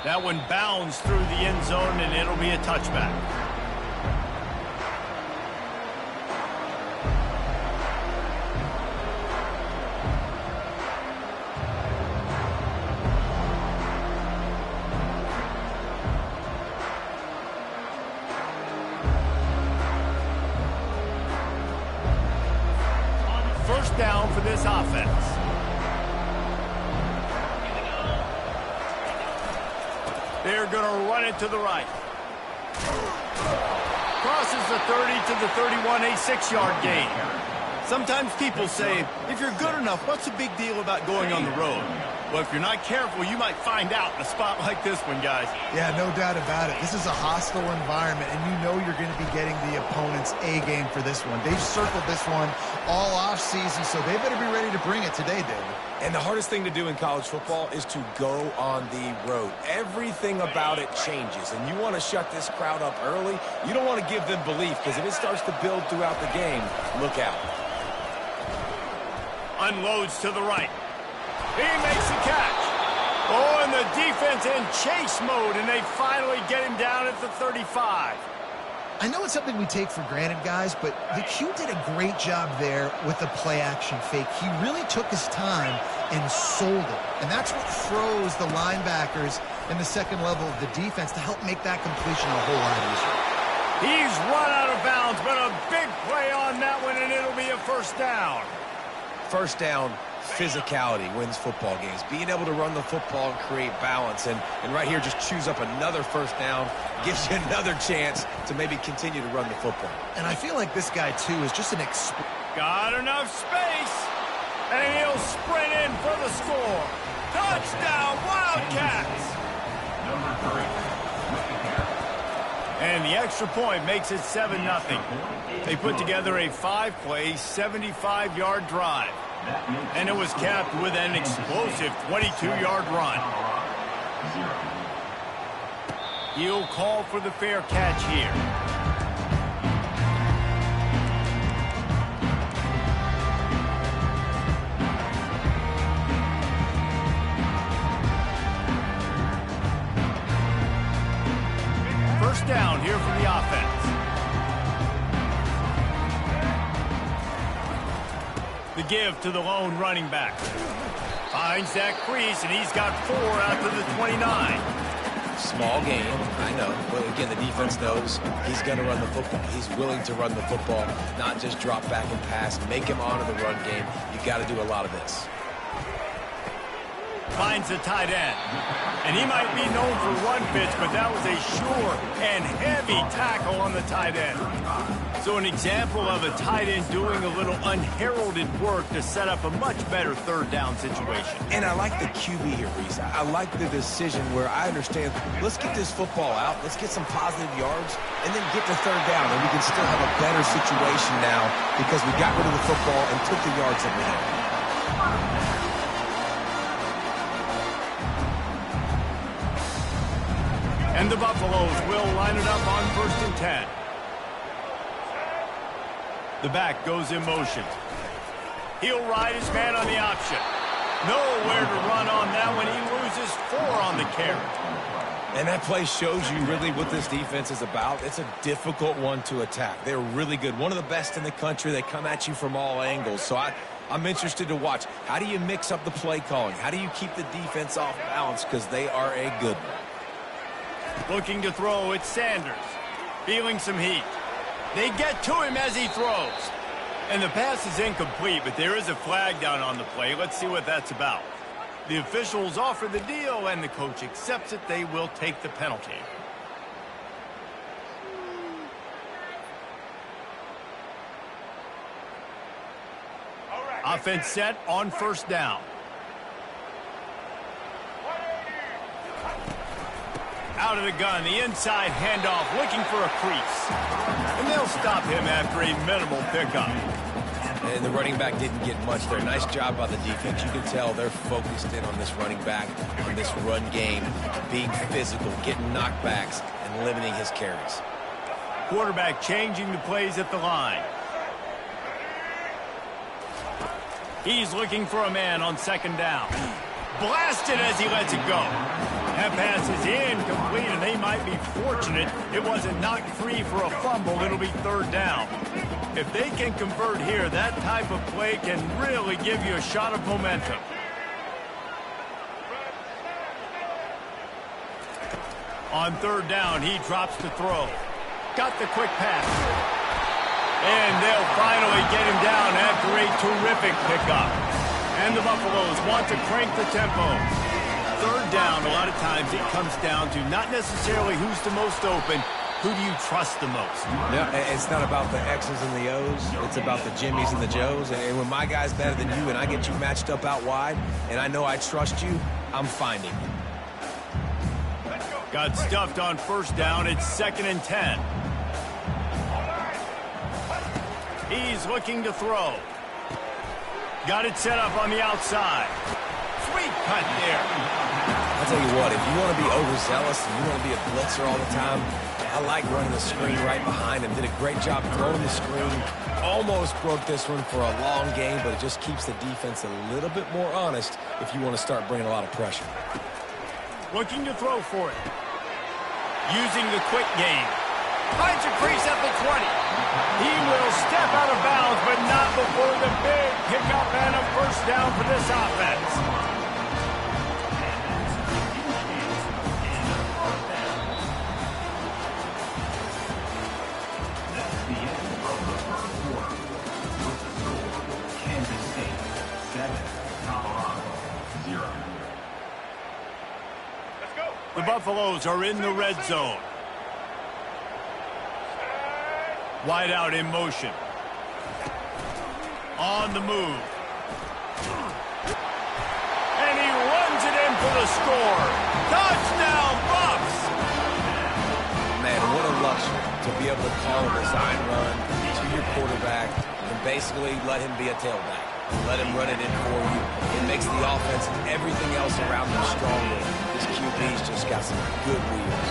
That one bounds through the end zone, and it'll be a touchback. First down for this offense. They're going to run it to the right. Crosses the 30 to the 31, a 6-yard gain. Sometimes people say, if you're good enough, what's the big deal about going on the road? Well, if you're not careful, you might find out in a spot like this one, guys. Yeah, no doubt about it. This is a hostile environment, and you know you're going to be getting the opponent's A-game for this one. They've circled this one all off-season, so they better be ready to bring it today, David. And the hardest thing to do in college football is to go on the road. Everything about it changes, and you want to shut this crowd up early. You don't want to give them belief, because if it starts to build throughout the game, look out. Unloads to the right. He makes the catch. Oh, and the defense in chase mode, and they finally get him down at the 35. I know it's something we take for granted, guys, but the Q did a great job there with the play-action fake. He really took his time and sold it, and that's what froze the linebackers in the second level of the defense to help make that completion a whole lot easier. He's run out of bounds, but a big play on that one, and it'll be a first down. First down, physicality wins football games. Being able to run the football and create balance. And right here, just choose up another first down. Gives you another chance to maybe continue to run the football. And I feel like this guy, too, is just an got enough space. And he'll sprint in for the score. Touchdown, Wildcats. And the extra point makes it 7-0. They put together a 5-play, 75-yard drive. And it was capped with an explosive 22-yard run. He'll call for the fair catch here. First down here for the offense. The give to the lone running back. Finds that crease, and he's got 4 out to the 29. Small game, I know. But again, the defense knows he's going to run the football. He's willing to run the football, not just drop back and pass, make him honor the run game. You got to do a lot of this. Finds the tight end. And he might be known for run fits, but that was a sure and heavy tackle on the tight end. So an example of a tight end doing a little unheralded work to set up a much better third down situation. And I like the QB here, Reese. I like the decision where I understand, let's get this football out, let's get some positive yards, and then get to third down, and we can still have a better situation now because we got rid of the football and took the yards that we had. And the Buffaloes will line it up on 1st and 10. The back goes in motion. He'll ride his man on the option. Nowhere to run on that one. He loses 4 on the carry. And that play shows you really what this defense is about. It's a difficult one to attack. They're really good. One of the best in the country. They come at you from all angles. So I'm interested to watch. How do you mix up the play calling? How do you keep the defense off balance? Because they are a good one. Looking to throw, it's Sanders. Feeling some heat. They get to him as he throws. And the pass is incomplete, but there is a flag down on the play. Let's see what that's about. The officials offer the deal, and the coach accepts it. They will take the penalty. Offense set on 1st down. Out of the gun, the inside handoff, looking for a crease. And they'll stop him after a minimal pickup. And the running back didn't get much there. Nice job by the defense. You can tell they're focused in on this running back, on this run game, being physical, getting knockbacks, and limiting his carries. Quarterback changing the plays at the line. He's looking for a man on 2nd down. Blasted as he lets it go. That pass is incomplete, and they might be fortunate it wasn't knocked free for a fumble. It'll be third down. If they can convert here, that type of play can really give you a shot of momentum. On third down, he drops to throw. Got the quick pass. And they'll finally get him down after a terrific pickup. And the Buffaloes want to crank the tempo. Third down, a lot of times it comes down to not necessarily who's the most open, who do you trust the most? Yeah, it's not about the X's and the O's. It's about the Jimmies and the Joes. And when my guy's better than you and I get you matched up out wide, and I know I trust you, I'm finding you. Got stuffed on first down. It's 2nd and 10. He's looking to throw. Got it set up on the outside. Sweet cut there. I'll tell you what, if you want to be overzealous and you want to be a blitzer all the time, I like running the screen right behind him. Did a great job throwing the screen. Almost broke this one for a long game, but it just keeps the defense a little bit more honest if you want to start bringing a lot of pressure. Looking to throw for it. Using the quick game. Finds a crease at the 20. He will step out of bounds, but not before the big pickup and a first down for this offense. Kansas State 7, Colorado 0. The Buffaloes are in the red zone. Wide out in motion. On the move. And he runs it in for the score. Touchdown, Buffs! Man, what a luxury to be able to call a design run to your quarterback and basically let him be a tailback. Let him run it in for you. It makes the offense and everything else around him stronger. This QB's just got some good wheels.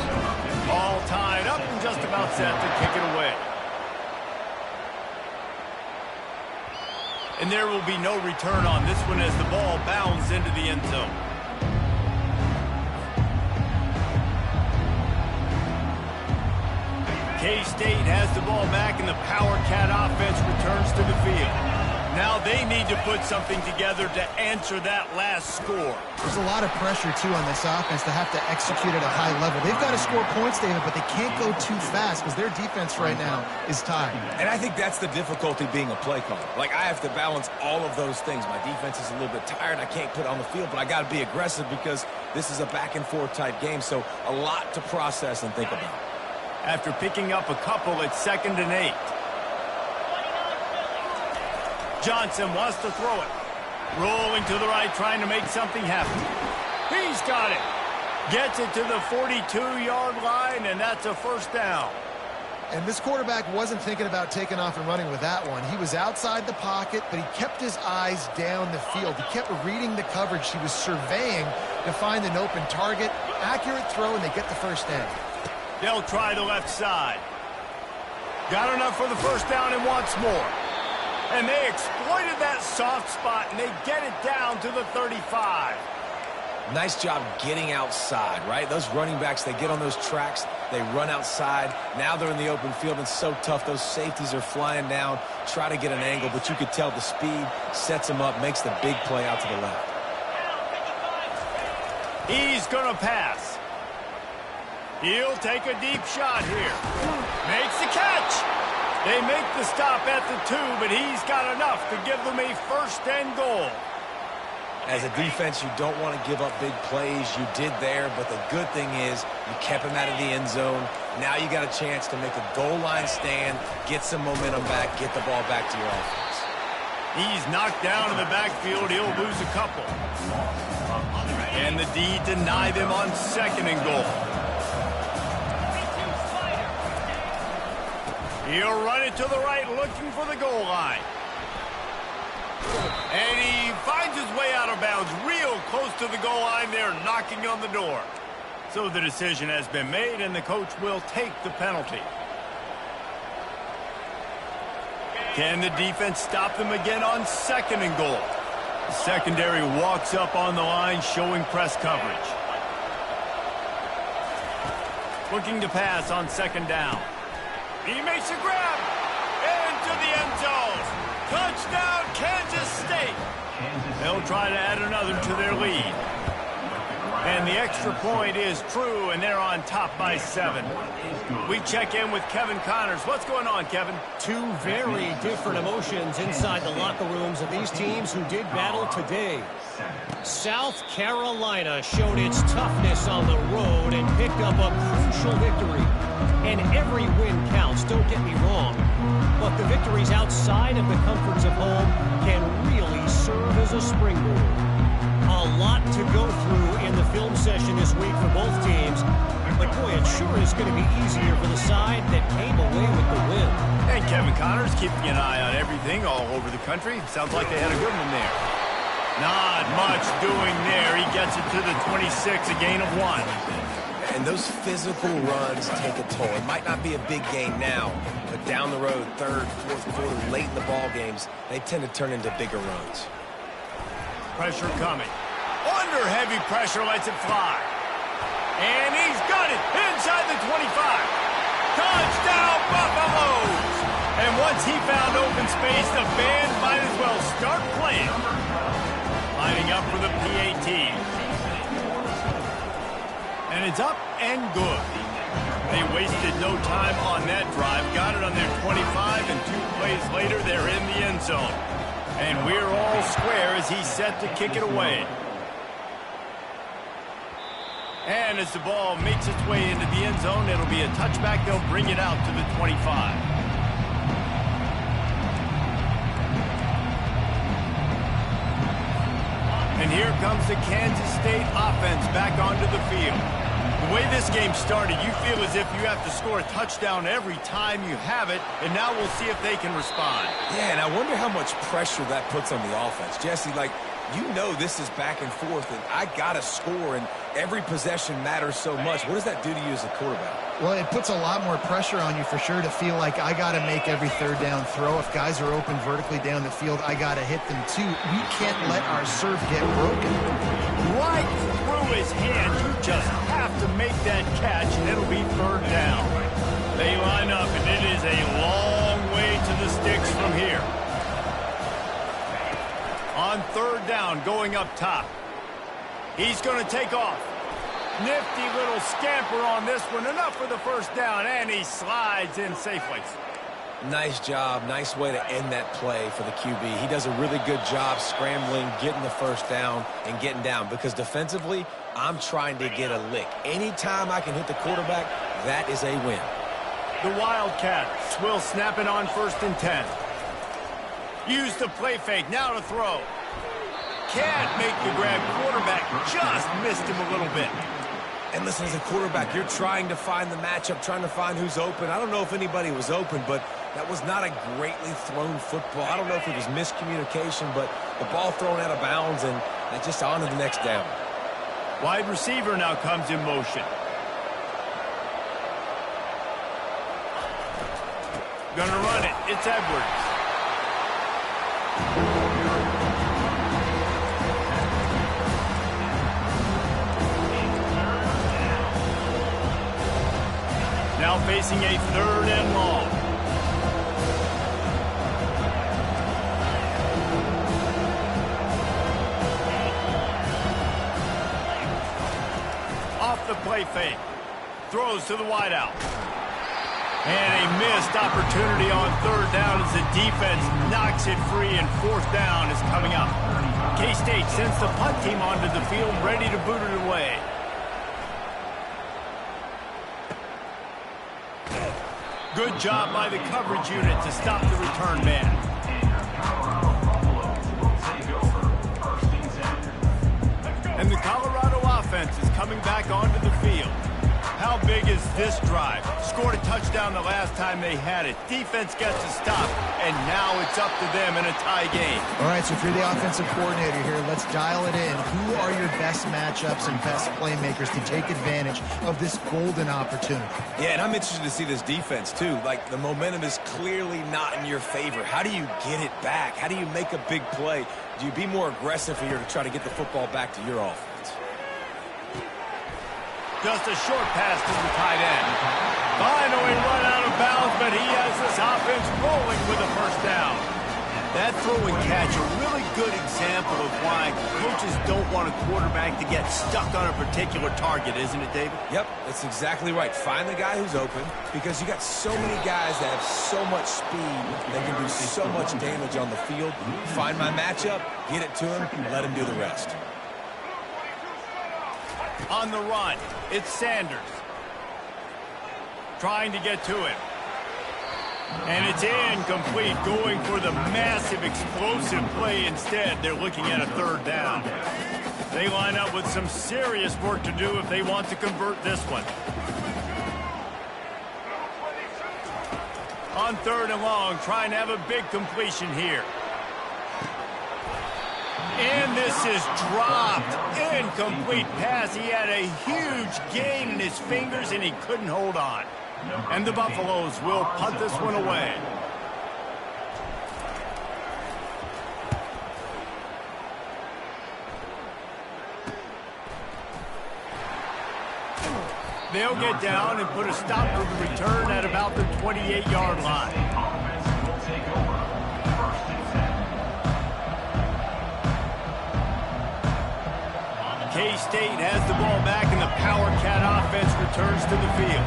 All tied up and just about set to kick it away. And there will be no return on this one as the ball bounds into the end zone. K-State has the ball back and the Power Cat offense returns to the field. Now they need to put something together to answer that last score. There's a lot of pressure, too, on this offense to have to execute at a high level. They've got to score points, David, but they can't go too fast because their defense right now is tied. And I think that's the difficulty being a play caller. Like, I have to balance all of those things. My defense is a little bit tired. I can't put it on the field, but I got to be aggressive because this is a back-and-forth type game. So a lot to process and think about. After picking up a couple, it's 2nd and 8. Johnson wants to throw it. Rolling to the right, trying to make something happen. He's got it. Gets it to the 42-yard line, and that's a first down. And this quarterback wasn't thinking about taking off and running with that one. He was outside the pocket, but he kept his eyes down the field. He kept reading the coverage. He was surveying to find an open target. Accurate throw, and they get the first down. They'll try the left side. Got enough for the first down and wants more. And they exploited that soft spot, and they get it down to the 35. Nice job getting outside, right? Those running backs, they get on those tracks, they run outside. Now they're in the open field. It's so tough. Those safeties are flying down, try to get an angle, but you could tell the speed sets them up, makes the big play out to the left. He's going to pass. He'll take a deep shot here. Makes the catch. They make the stop at the 2, but he's got enough to give them a first and goal. As a defense, you don't want to give up big plays. You did there, but the good thing is you kept him out of the end zone. Now you got a chance to make a goal line stand, get some momentum back, get the ball back to your offense. He's knocked down in the backfield. He'll lose a couple. And the D deny them on 2nd and goal. He'll run it to the right, looking for the goal line. And he finds his way out of bounds real close to the goal line there, knocking on the door. So the decision has been made, and the coach will take the penalty. Can the defense stop them again on 2nd and goal? The secondary walks up on the line, showing press coverage. Looking to pass on second down. He makes a grab into the end zone. Touchdown, Kansas State. They'll try to add another to their lead. And the extra point is true, and they're on top by 7. We check in with Kevin Connors. What's going on, Kevin? Two very different emotions inside the locker rooms of these teams who did battle today. South Carolina showed its toughness on the road and picked up a crucial victory. And every win counts, don't get me wrong. But the victories outside of the comforts of home can really serve as a springboard. A lot to go through in the film session this week for both teams. But boy, it sure is going to be easier for the side that came away with the win. And Kevin Connors keeping an eye on everything all over the country. Sounds like they had a good one there. Not much doing there. He gets it to the 26, a gain of 1. And those physical runs take a toll. It might not be a big gain now, but down the road, third, fourth quarter, late in the ball games, they tend to turn into bigger runs. Pressure coming. Under heavy pressure, lets it fly. And he's got it inside the 25. Touchdown, Buffaloes! And once he found open space, the band might as well start playing. Lining up for the PAT. And it's up and good. They wasted no time on that drive. Got it on their 25, and 2 plays later, they're in the end zone. And we're all square as he's set to kick it away. And as the ball makes its way into the end zone, it'll be a touchback. They'll bring it out to the 25. And here comes the Kansas State offense back onto the field. The way this game started, you feel as if you have to score a touchdown every time you have it, and now we'll see if they can respond. Yeah, and I wonder how much pressure that puts on the offense. Jesse, like, you know this is back and forth, and I got to score, and every possession matters so much. What does that do to you as a quarterback? Well, it puts a lot more pressure on you for sure to feel like I got to make every third down throw. If guys are open vertically down the field, I got to hit them too. We can't let our serve get broken. Right through his hands, you just have to make that catch, and it'll be third down. They line up, and it is a long way to the sticks from here. On third down, going up top. He's going to take off. Nifty little scamper on this one. Enough for the first down, and he slides in safely. Nice job. Nice way to end that play for the QB. He does a really good job scrambling, getting the first down, and getting down. Because defensively, I'm trying to get a lick. Anytime I can hit the quarterback, that is a win. The Wildcats will snap it on 1st and 10. Use the play fake. Now to throw. Can't make the grab. Quarterback just missed him a little bit. And listen, as a quarterback, you're trying to find the matchup, trying to find who's open. I don't know if anybody was open, but that was not a greatly thrown football. I don't know if it was miscommunication, but the ball thrown out of bounds, and that just on to the next down. Wide receiver now comes in motion. Gonna run it. It's Edwards. Now facing a 3rd and long. Off the play fake. Throws to the wideout. And a missed opportunity on 3rd down as the defense knocks it free, and 4th down is coming up. K-State sends the punt team onto the field, ready to boot it away. Good job by the coverage unit to stop the return man. And the Colorado offense is coming back onto the field. How big is this drive? Scored a touchdown the last time they had it. Defense gets a stop, and now it's up to them in a tie game. All right, so if you're the offensive coordinator here, let's dial it in. Who are your best matchups and best playmakers to take advantage of this golden opportunity? Yeah, and I'm interested to see this defense, too. Like, the momentum is clearly not in your favor. How do you get it back? How do you make a big play? Do you be more aggressive here to try to get the football back to your offense? Just a short pass to the tight end. Finally run out of bounds, but he has this offense rolling with a first down. That throw and catch, a really good example of why coaches don't want a quarterback to get stuck on a particular target, isn't it, David? Yep, that's exactly right. Find the guy who's open, because you got so many guys that have so much speed, they can do so much damage on the field. Find my matchup, get it to him, and let him do the rest. On the run, it's Sanders. Trying to get to him. And it's incomplete, going for the massive explosive play instead. They're looking at a third down. They line up with some serious work to do if they want to convert this one. On third and long, trying to have a big completion here. And this is dropped. Incomplete pass. He had a huge gain in his fingers, and he couldn't hold on. And the Buffaloes will punt this one away. They'll get down and put a stop to the return at about the 28-yard line. K-State has the ball back, and the Power Cat offense returns to the field.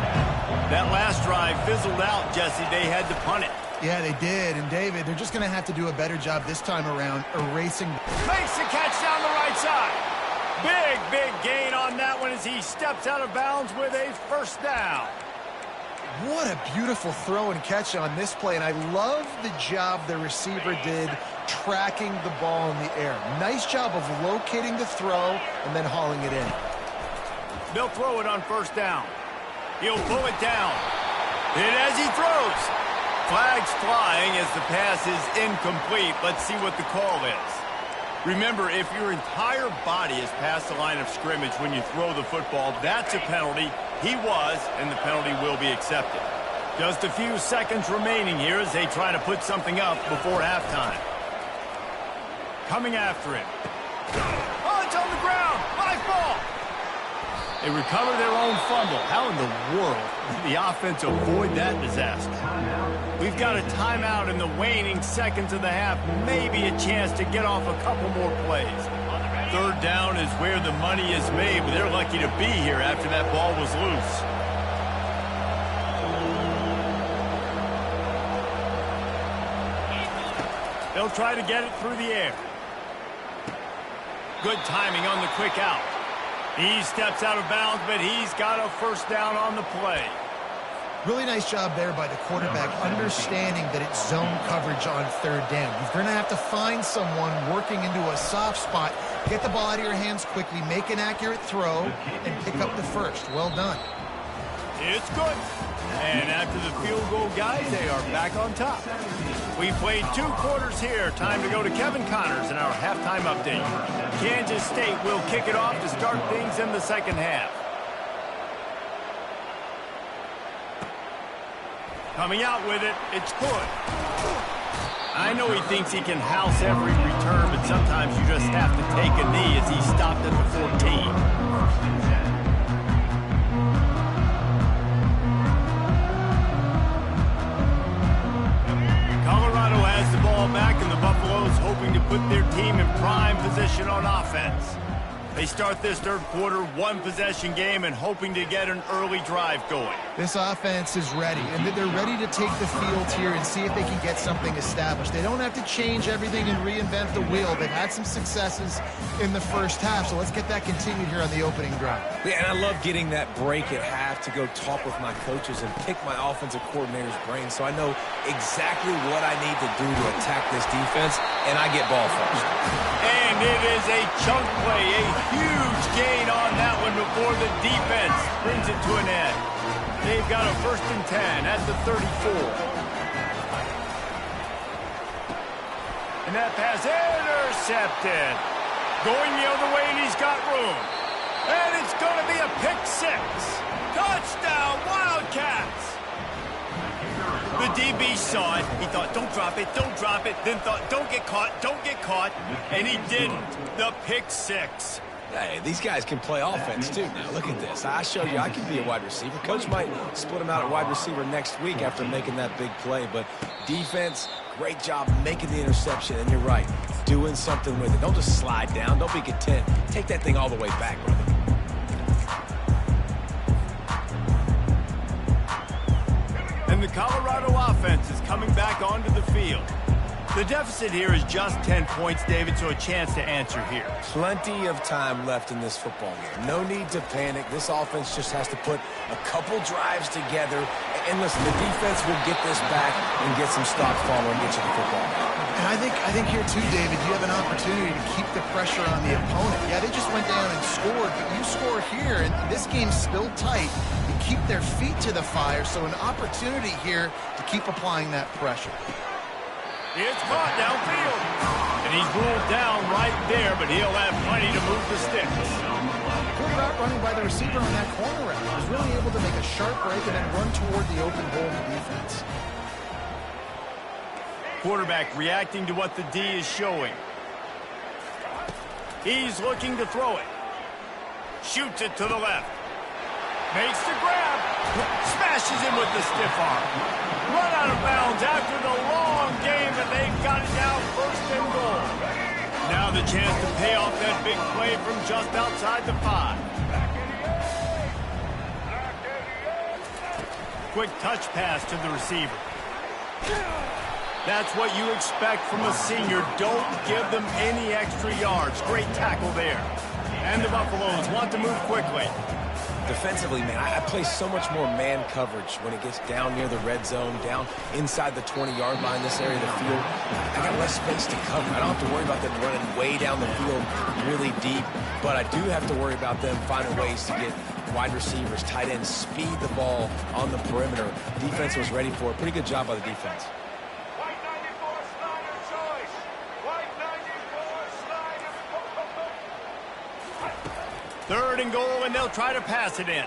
That last drive fizzled out, Jesse. They had to punt it. Yeah, they did. And, David, they're just going to have to do a better job this time around erasing. Makes the catch down the right side. Big gain on that one as he steps out of bounds with a first down. What a beautiful throw and catch on this play. And I love the job the receiver did tracking the ball in the air. Nice job of locating the throw and then hauling it in. They'll throw it on first down. He'll pull it down. And as he throws, flags flying as the pass is incomplete. Let's see what the call is. Remember, if your entire body is past the line of scrimmage when you throw the football, that's a penalty. He was, and the penalty will be accepted. Just a few seconds remaining here as they try to put something up before halftime. Coming after it. Oh, it's on the ground. Live ball. They recover their own fumble. How in the world did the offense avoid that disaster? We've got a timeout in the waning seconds of the half. Maybe a chance to get off a couple more plays. Third down is where the money is made, but they're lucky to be here after that ball was loose. They'll try to get it through the air. Good timing on the quick out. He steps out of bounds, but he's got a first down on the play. Really nice job there by the quarterback, understanding that it's zone coverage on third down. You're going to have to find someone working into a soft spot, get the ball out of your hands quickly, make an accurate throw, and pick up the first. Well done. It's good. And after the field goal, guys, they are back on top. We played 2 quarters here. Time to go to Kevin Connors in our halftime update. Kansas State will kick it off to start things in the second half. Coming out with it, it's good. I know he thinks he can house every return, but sometimes you just have to take a knee as he stopped at the 14. Colorado has the ball back, and the Buffaloes hoping to put their team in prime position on offense. They start this third quarter, 1-possession game, and hoping to get an early drive going. This offense is ready, and they're ready to take the field here and see if they can get something established. They don't have to change everything and reinvent the wheel. They've had some successes in the first half, so let's get that continued here on the opening drive. Yeah, and I love getting that break at half to go talk with my coaches and pick my offensive coordinator's brain so I know exactly what I need to do to attack this defense, and I get ball first. And it is a chunk play, a huge gain on that one before the defense brings it to an end. They've got a 1st and 10 at the 34. And that pass intercepted. Going the other way, and he's got room. And it's going to be a pick 6. Touchdown, Wildcats! The DB saw it. He thought, don't drop it, don't drop it. Then thought, don't get caught, don't get caught. And he didn't. The pick 6. Hey, these guys can play offense, too. Now, look at this. I showed you I can be a wide receiver. Coach might split him out at wide receiver next week after making that big play. But defense, great job making the interception. And you're right, doing something with it. Don't just slide down. Don't be content. Take that thing all the way back, brother. And the Colorado offense is coming back onto the field. The deficit here is just 10 points, David, so a chance to answer here. Plenty of time left in this football game. No need to panic. This offense just has to put a couple drives together. And listen, the defense will get this back and get some stops following and get you the football back. And I think here too, David, you have an opportunity to keep the pressure on the opponent. Yeah, they just went down and scored, but you score here, and this game's still tight. You keep their feet to the fire, so an opportunity here to keep applying that pressure. It's caught downfield. And he's ruled down right there, but he'll have plenty to move the sticks. Good route running by the receiver on that corner route. He was really able to make a sharp break and then run toward the open hole in the defense. Quarterback reacting to what the D is showing. He's looking to throw it. Shoots it to the left. Makes the grab. Smashes him with the stiff arm. Run out of bounds after the long game, and they've got it now first and goal. Now the chance to pay off that big play from just outside the 5. Quick touch pass to the receiver. That's what you expect from a senior. Don't give them any extra yards. Great tackle there. And the Buffaloes want to move quickly. Defensively, man, I play so much more man coverage when it gets down near the red zone, down inside the 20-yard line, this area of the field. I got less space to cover. I don't have to worry about them running way down the field really deep, but I do have to worry about them finding ways to get wide receivers, tight ends, speed the ball on the perimeter. Defense was ready for it. Pretty good job by the defense. Third and goal, and they'll try to pass it in.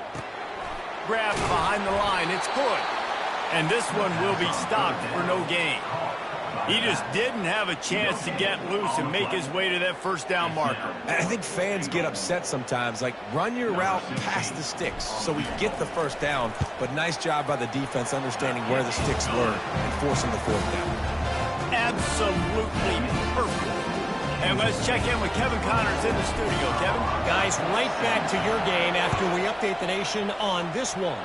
Grabbed behind the line. It's good. And this one will be stopped for no gain. He just didn't have a chance to get loose and make his way to that first down marker. And I think fans get upset sometimes. Like, run your route past the sticks so we get the first down. But nice job by the defense understanding where the sticks were and forcing the fourth down. Absolutely perfect. And let's check in with Kevin Connors in the studio. Kevin? Guys, right back to your game after we update the nation on this one.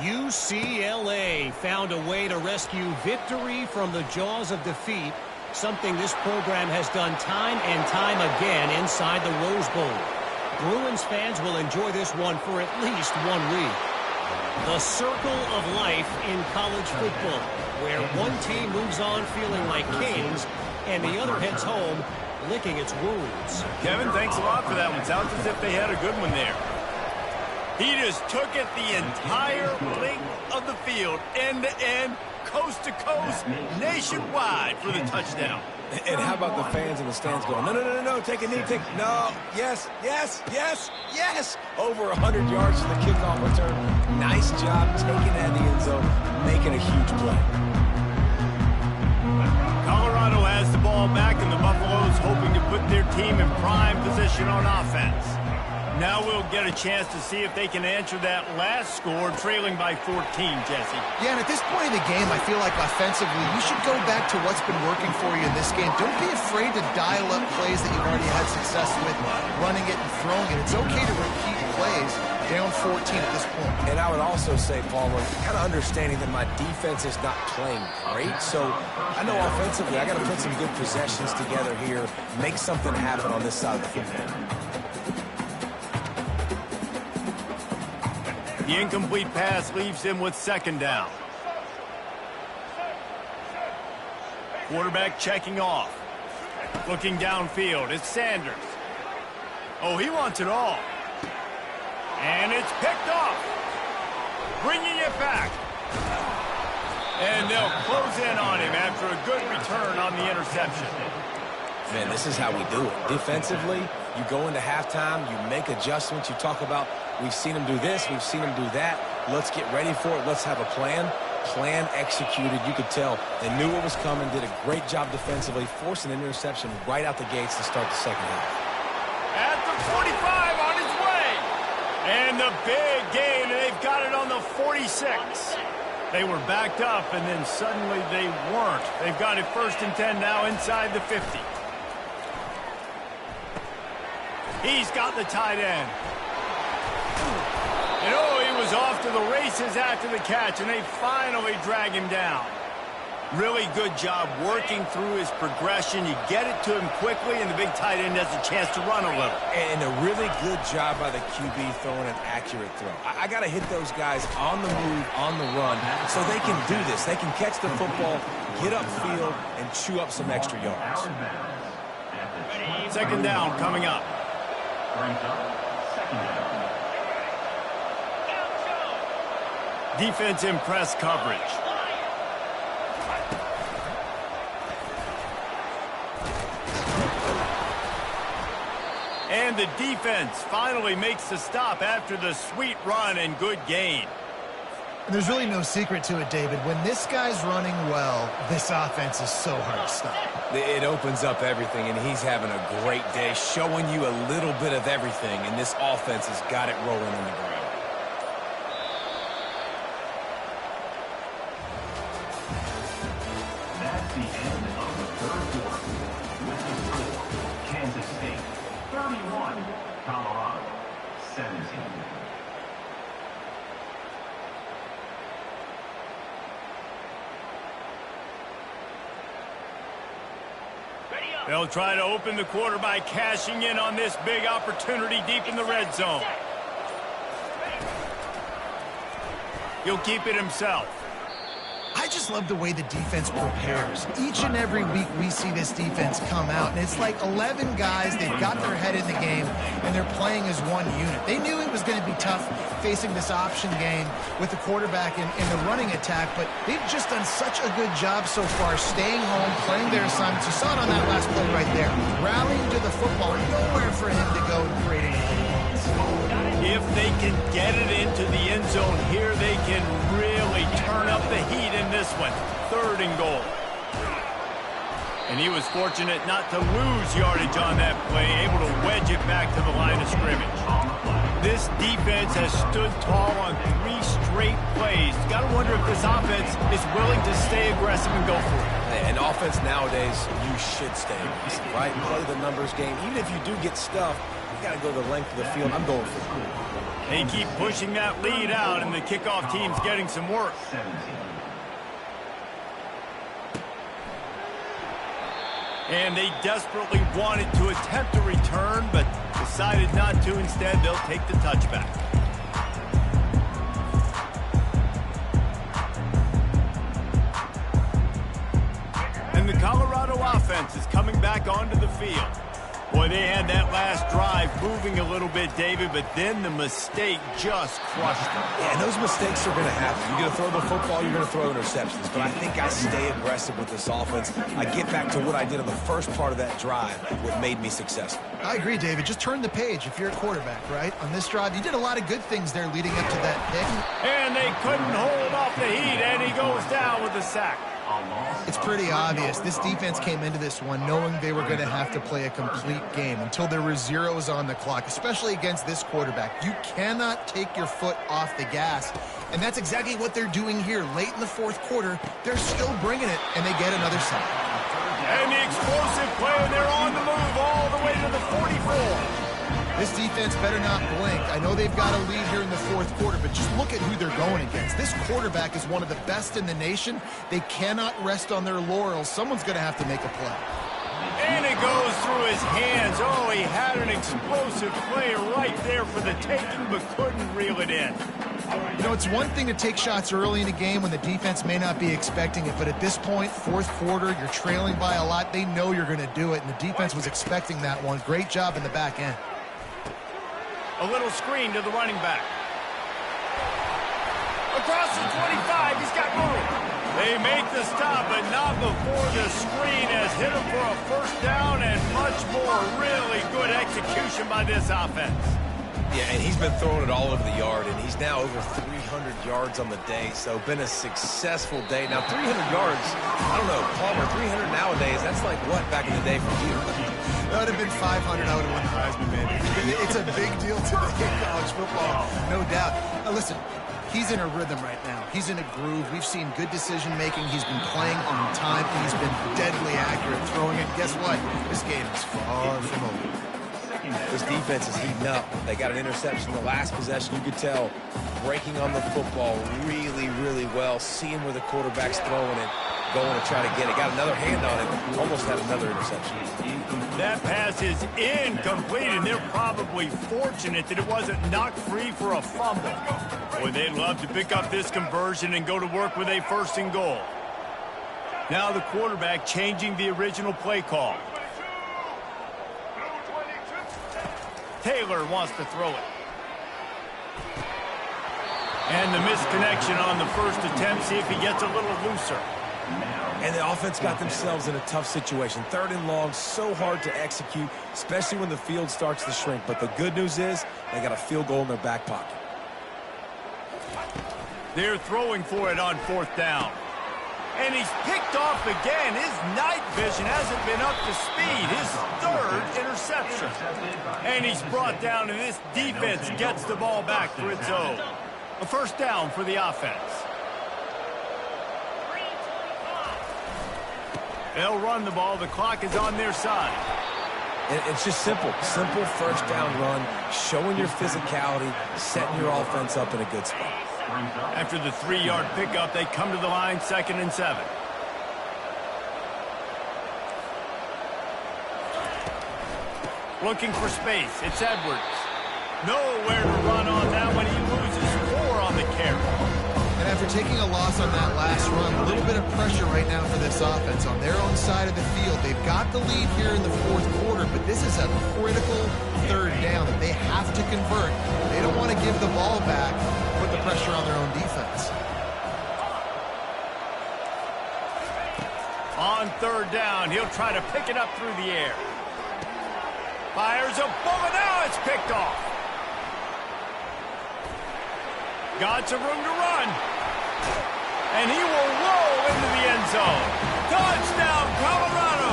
UCLA found a way to rescue victory from the jaws of defeat, something this program has done time and time again inside the Rose Bowl. Bruins fans will enjoy this one for at least 1 week. The circle of life in college football, where one team moves on feeling like kings and the other heads home licking its wounds. Kevin, thanks a lot for that one. Sounds as if they had a good one there. He just took it the entire length of the field, end to end, coast to coast, nationwide for the touchdown. And how about the fans in the stands going, no, no, no, no, no, take a knee, no, yes, yes, yes, yes. Over 100 yards to the kickoff return. Nice job taking it out of the end zone, making a huge play. Colorado has the ball back, and the Buffaloes hoping to put their team in prime position on offense. Now we'll get a chance to see if they can answer that last score, trailing by 14, Jesse. Yeah, and at this point in the game, I feel like offensively, you should go back to what's been working for you in this game. Don't be afraid to dial up plays that you've already had success with, running it and throwing it. It's okay to repeat plays down 14 at this point. And I would also say, Palmer, kind of understanding that my defense is not playing great, so I know offensively I got to put some good possessions together here, make something happen on this side of the football. The incomplete pass leaves him with second down. Quarterback checking off. Looking downfield, it's Sanders. Oh, he wants it all. And it's picked off. Bringing it back. And they'll close in on him after a good return on the interception. Man, this is how we do it. Defensively, you go into halftime, you make adjustments, you talk about, we've seen them do this, we've seen them do that. Let's get ready for it. Let's have a plan. Plan executed. You could tell they knew what was coming, did a great job defensively, forcing an interception right out the gates to start the second half. At the 45 on his way. And the big gain, and they've got it on the 46. They were backed up, and then suddenly they weren't. They've got it 1st and 10 now inside the 50. He's got the tight end. And oh, he was off to the races after the catch, and they finally drag him down. Really good job working through his progression. You get it to him quickly, and the big tight end has a chance to run a little. And a really good job by the QB throwing an accurate throw. I got to hit those guys on the move, on the run, so they can do this. They can catch the football, get upfield, and chew up some extra yards. 2nd down coming up. Defense in press coverage. And the defense finally makes the stop after the sweet run and good gain. And there's really no secret to it, David. When this guy's running well, this offense is so hard to stop. It opens up everything, and he's having a great day, showing you a little bit of everything, and this offense has got it rolling on the ground. That's the end of the 3rd quarter. With the score, Kansas State 31, Colorado 17. They'll try to open the quarter by cashing in on this big opportunity deep in the red zone. He'll keep it himself. I just love the way the defense prepares. Each and every week we see this defense come out, and it's like 11 guys, they've got their head in the game, and they're playing as one unit. They knew it was going to be tough facing this option game with the quarterback in the running attack, but they've just done such a good job so far, staying home, playing their assignments. You saw it on that last play right there. Rallying to the football, nowhere for him to go and create anything. If they can get it into the end zone here, they can really turn up the heat in this one. 3rd and goal. And he was fortunate not to lose yardage on that play, able to wedge it back to the line of scrimmage. This defense has stood tall on 3 straight plays. Got to wonder if this offense is willing to stay aggressive and go for it. And offense nowadays, you should stay aggressive, right? Play the numbers game. Even if you do get stuffed, you got to go the length of the field. I'm going for it. They keep pushing that lead out, and the kickoff team's getting some work. 17. And they desperately wanted to attempt a return, but decided not to. Instead, they'll take the touchback. And the Colorado offense is coming back onto the field. Boy, they had that last drive moving a little bit, David, but then the mistake just crushed them. Yeah, and those mistakes are going to happen. You're going to throw the football, you're going to throw interceptions. But I think I stay aggressive with this offense. I get back to what I did on the first part of that drive, what made me successful. I agree, David. Just turn the page if you're a quarterback, right? On this drive, you did a lot of good things there leading up to that pick. And they couldn't hold off the heat, and he goes down with the sack. It's pretty obvious. This defense came into this one knowing they were going to have to play a complete game until there were zeros on the clock, especially against this quarterback. You cannot take your foot off the gas, and that's exactly what they're doing here. Late in the 4th quarter, they're still bringing it, and they get another sack. And the explosive play, and they're on the move all the way to the 44. This defense better not blink. I know they've got a lead here in the 4th quarter, but just look at who they're going against. This quarterback is one of the best in the nation. They cannot rest on their laurels. Someone's going to have to make a play. And it goes through his hands. Oh, he had an explosive play right there for the taking, but couldn't reel it in. You know, it's one thing to take shots early in a game when the defense may not be expecting it, but at this point, 4th quarter, you're trailing by a lot. They know you're going to do it, and the defense was expecting that one. Great job in the back end. A little screen to the running back. Across the 25, he's got room. They make the stop, but not before the screen has hit him for a 1st down and much more. Really good execution by this offense. Yeah, and he's been throwing it all over the yard, and he's now over 300 yards on the day, so been a successful day. Now, 300 yards, I don't know, Palmer, 300 nowadays, that's like what back in the day for you? That would have been 500. I would have won the Heisman, man. It's a big deal today in college football, no doubt. Now, listen, he's in a rhythm right now. He's in a groove. We've seen good decision-making. He's been playing on time, and he's been deadly accurate throwing it. Guess what? This game is far from over. This defense is heating up. They got an interception the last possession. You could tell breaking on the football really, really well, seeing where the quarterback's throwing it, going to try to get it. Got another hand on it. Almost had another interception. That pass is incomplete, and they're probably fortunate that it wasn't knocked free for a fumble. Boy, they'd love to pick up this conversion and go to work with a 1st and goal. Now the quarterback changing the original play call. Taylor wants to throw it. And the misconnection on the first attempt. See if he gets a little looser. And the offense got themselves in a tough situation. 3rd and long, so hard to execute, especially when the field starts to shrink. But the good news is they got a field goal in their back pocket. They're throwing for it on 4th down. And he's picked off again. His night vision hasn't been up to speed. His 3rd interception. And he's brought down, and this defense gets the ball back for its own. A 1st down for the offense. They'll run the ball. The clock is on their side. And it's just simple. Simple 1st down run, showing your physicality, setting your offense up in a good spot. After the 3-yard pickup, they come to the line, 2nd and 7. Looking for space. It's Edwards. Nowhere to run on that one. He loses 4 on the carry. And after taking a loss on that last run, a little bit of pressure right now for this offense on their own side of the field. They've got the lead here in the 4th quarter, but this is a critical 3rd down that they have to convert. They don't want to give the ball back, put the pressure on their own defense. On 3rd down, he'll try to pick it up through the air. Fires a bullet. Now it's picked off. Got some room to run. And he will roll into the end zone. Touchdown, Colorado.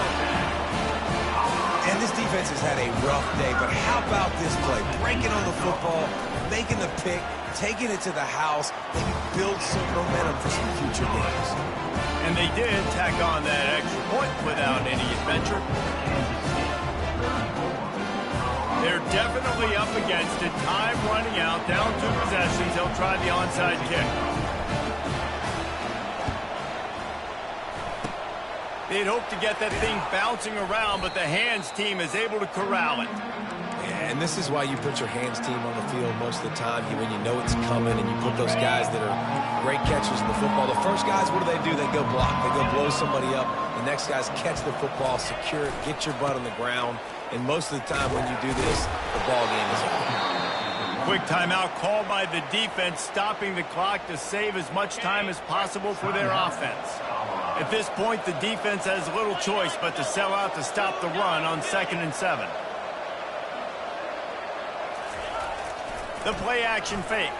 And this defense has had a rough day, but how about this play? Breaking on the football, making the pick, taking it to the house, maybe build some momentum for some future games. And they did tack on that extra point without any adventure. They're definitely up against it. Time running out. Down 2 possessions. They'll try the onside kick. They'd hope to get that thing bouncing around, but the hands team is able to corral it. Yeah, and this is why you put your hands team on the field most of the time when you know it's coming, and you put those guys that are great catchers in the football. The first guys, what do? They go block. They go blow somebody up. The next guys catch the football, secure it, get your butt on the ground. And most of the time when you do this, the ball game is over. Quick timeout called by the defense, stopping the clock to save as much time as possible for their offense. At this point, the defense has little choice but to sell out to stop the run on 2nd and 7. The play action fake.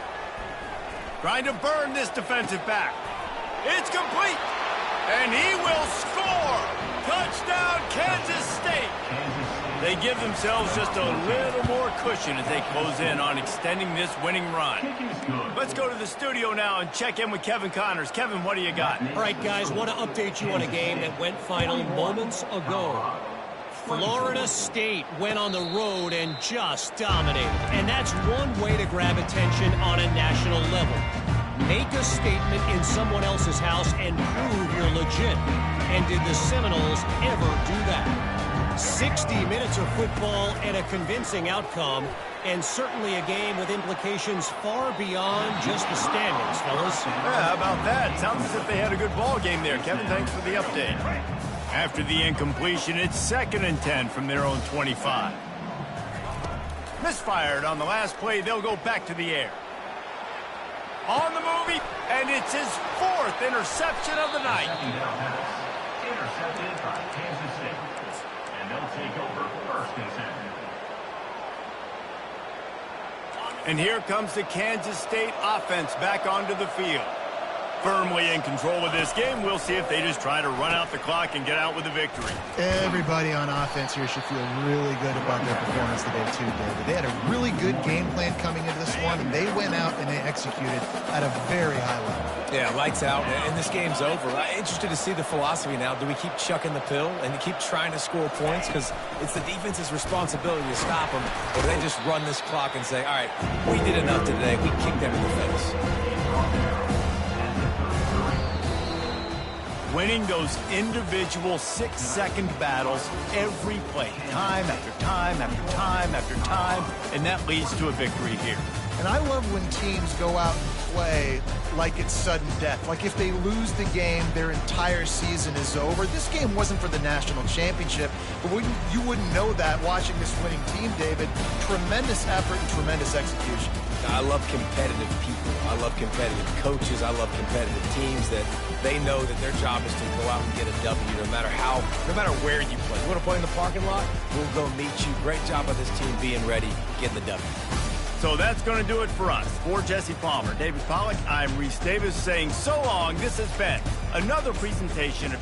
Trying to burn this defensive back. It's complete. And he will score. Touchdown, Kansas State. They give themselves just a little more cushion as they close in on extending this winning run. Let's go to the studio now and check in with Kevin Connors. Kevin, what do you got? All right, guys, want to update you on a game that went final moments ago. Florida State went on the road and just dominated. And that's one way to grab attention on a national level. Make a statement in someone else's house and prove you're legit. And did the Seminoles ever do that? 60 minutes of football and a convincing outcome, and certainly a game with implications far beyond just the standings, fellas. Yeah, how about that? Sounds as if they had a good ball game there. Kevin, thanks for the update. After the incompletion, it's 2nd and 10 from their own 25. Misfired on the last play. They'll go back to the air. On the move, and it's his 4th interception of the night. Intercepted by Kansas State. And they'll take over 1st and 10. And here comes the Kansas State offense back onto the field. firmly in control of this game. We'll see if they just try to run out the clock and get out with a victory. Everybody on offense here should feel really good about their performance today, too, David. They had a really good game plan coming into this one, and they went out and they executed at a very high level. Yeah, lights out, and this game's over. I'm interested to see the philosophy now. Do we keep chucking the pill and keep trying to score points? Because it's the defense's responsibility to stop them. Or do they just run this clock and say, all right, we did enough today. We kicked them in the face. Winning those individual 6-second battles every play, time after time after time after time, and that leads to a victory here. And I love when teams go out and play like it's sudden death. Like if they lose the game, their entire season is over. This game wasn't for the national championship, but you wouldn't know that watching this winning team, David. Tremendous effort and tremendous execution. I love competitive people. I love competitive coaches. I love competitive teams that they know that their job is to go out and get a W no matter where you play. You want to play in the parking lot? We'll go meet you. Great job of this team being ready, getting the W. So that's going to do it for us. For Jesse Palmer, David Pollack, I'm Reese Davis saying so long. This has been another presentation of